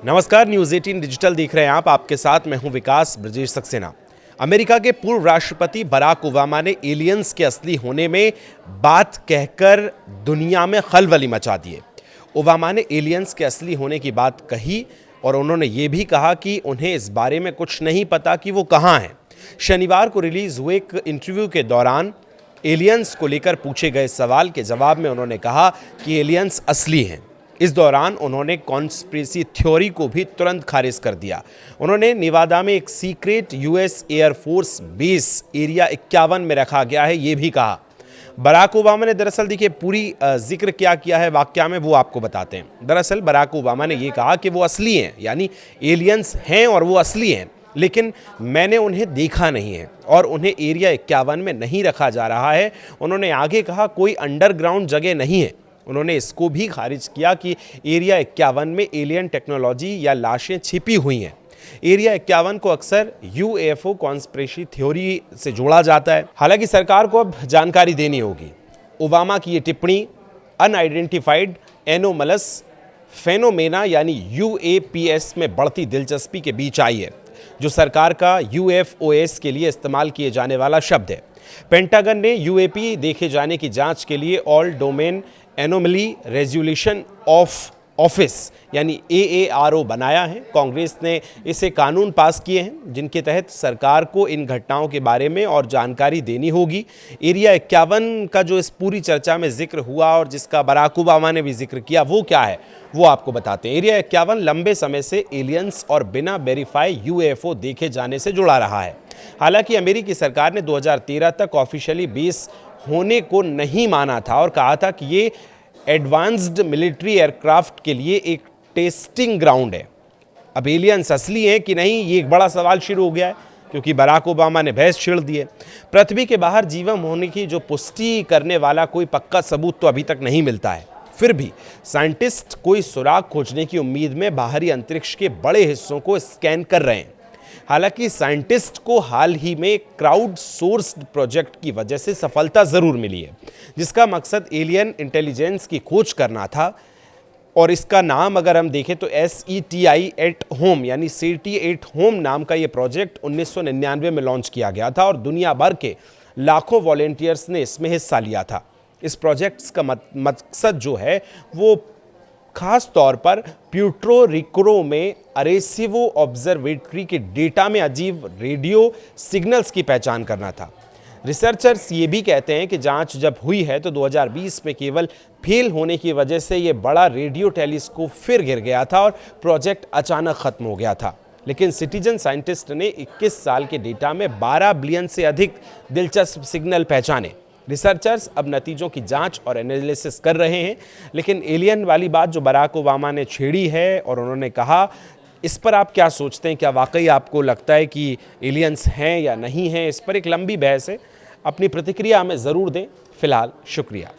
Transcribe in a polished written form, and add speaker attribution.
Speaker 1: नमस्कार, news 18 digital देख रहे हैं आप। आपके साथ मैं हूं विकास ब्रजेश सक्सेना। अमेरिका के पूर्व राष्ट्रपति बराक ओबामा ने एलियंस के असली होने में बात कहकर दुनिया में खलबली मचा दी है। ओबामा ने एलियंस के असली होने की बात कही और उन्होंने ये भी कहा कि उन्हें इस बारे में कुछ नहीं पता कि वो कहाँ हैं। शनिवार को रिलीज हुए एक इंटरव्यू के दौरान एलियंस को लेकर पूछे गए सवाल के जवाब में उन्होंने कहा कि एलियंस असली हैं। इस दौरान उन्होंने कॉन्स्पिरेसी थ्योरी को भी तुरंत खारिज कर दिया। उन्होंने नेवादा में एक secret US air force base area 51 में रखा गया है ये भी कहा। बराक ओबामा ने दरअसल देखिए पूरी जिक्र क्या किया है वाकया में, वो आपको बताते हैं। दरअसल बराक ओबामा ने ये कहा कि वो असली हैं, यानी एलियंस हैं और वो असली हैं, लेकिन मैंने उन्हें देखा नहीं है और उन्हें एरिया 51 में नहीं रखा जा रहा है। उन्होंने आगे कहा कोई अंडरग्राउंड जगह नहीं है। उन्होंने इसको भी खारिज किया कि एरिया 51 में एलियन टेक्नोलॉजी या लाशें छिपी हुई हैं। एरिया 51 को अक्सर यूएफओ कॉन्स्पिरेसी थ्योरी से जोड़ा जाता है। हालांकि सरकार को अब जानकारी देनी होगी। ओबामा की ये टिप्पणी अनआइडेंटिफाइड एनोमलस फेनोमेना यानी यूएपीएस में बढ़ती दिलचस्पी के बीच आई है, जो सरकार का यूएफओएस के लिए इस्तेमाल किए जाने वाला शब्द है। पेंटागन ने यूएपी देखे जाने की जांच के लिए all domain anomaly resolution office यानी AARO बनाया है। कांग्रेस ने इसे कानून पास किए हैं जिनके तहत सरकार को इन घटनाओं के बारे में और जानकारी देनी होगी। एरिया 51 का जो इस पूरी चर्चा में जिक्र हुआ और जिसका बराक ओबामा ने भी जिक्र किया, वो क्या है वो आपको बताते हैं। एरिया 51 लंबे समय से एलियंस और बिना वेरीफाई यूएफओ देखे जाने से जुड़ा रहा है। हालांकि अमेरिकी सरकार ने 2013 तक ऑफिशियली बेस होने को नहीं माना था और कहा था कि ये एडवांस्ड मिलिट्री एयरक्राफ्ट के लिए एक टेस्टिंग ग्राउंड है। अब एलियंस असली हैं कि नहीं, ये एक बड़ा सवाल शुरू हो गया है क्योंकि बराक ओबामा ने बहस छेड़ दी है। पृथ्वी के बाहर जीवन होने की जो पुष्टि करने वाला कोई पक्का सबूत तो अभी तक नहीं मिलता है। फिर भी साइंटिस्ट कोई सुराग खोजने की उम्मीद में बाहरी अंतरिक्ष के बड़े हिस्सों को स्कैन कर रहे हैं। हालांकि साइंटिस्ट को हाल ही में क्राउड सोर्स्ड प्रोजेक्ट की वजह से सफलता जरूर मिली है, जिसका मकसद एलियन इंटेलिजेंस की खोज करना था। और इसका नाम अगर हम देखें तो SETI एट होम यानी SETI एट होम नाम का ये प्रोजेक्ट 1999 में लॉन्च किया गया था और दुनिया भर के लाखों वॉलेंटियर्स ने इसमें हिस्सा लिया था। इस प्रोजेक्ट का मकसद जो है वो खास तौर पर प्यूर्टो रिको में अरेसिवो ऑब्जर्वेटरी के डेटा में अजीब रेडियो सिग्नल्स की पहचान करना था। रिसर्चर्स ये भी कहते हैं कि जांच जब हुई है तो 2020 में केवल फेल होने की वजह से ये बड़ा रेडियो टेलीस्कोप फिर गिर गया था और प्रोजेक्ट अचानक खत्म हो गया था। लेकिन सिटीजन साइंटिस्ट ने 21 साल के डेटा में 12 बिलियन से अधिक दिलचस्प सिग्नल पहचाने। रिसर्चर्स अब नतीजों की जांच और एनालिसिस कर रहे हैं। लेकिन एलियन वाली बात जो बराक ओबामा ने छेड़ी है और उन्होंने कहा, इस पर आप क्या सोचते हैं? क्या वाकई आपको लगता है कि एलियंस हैं या नहीं हैं? इस पर एक लंबी बहस है। अपनी प्रतिक्रिया हमें ज़रूर दें। फिलहाल शुक्रिया।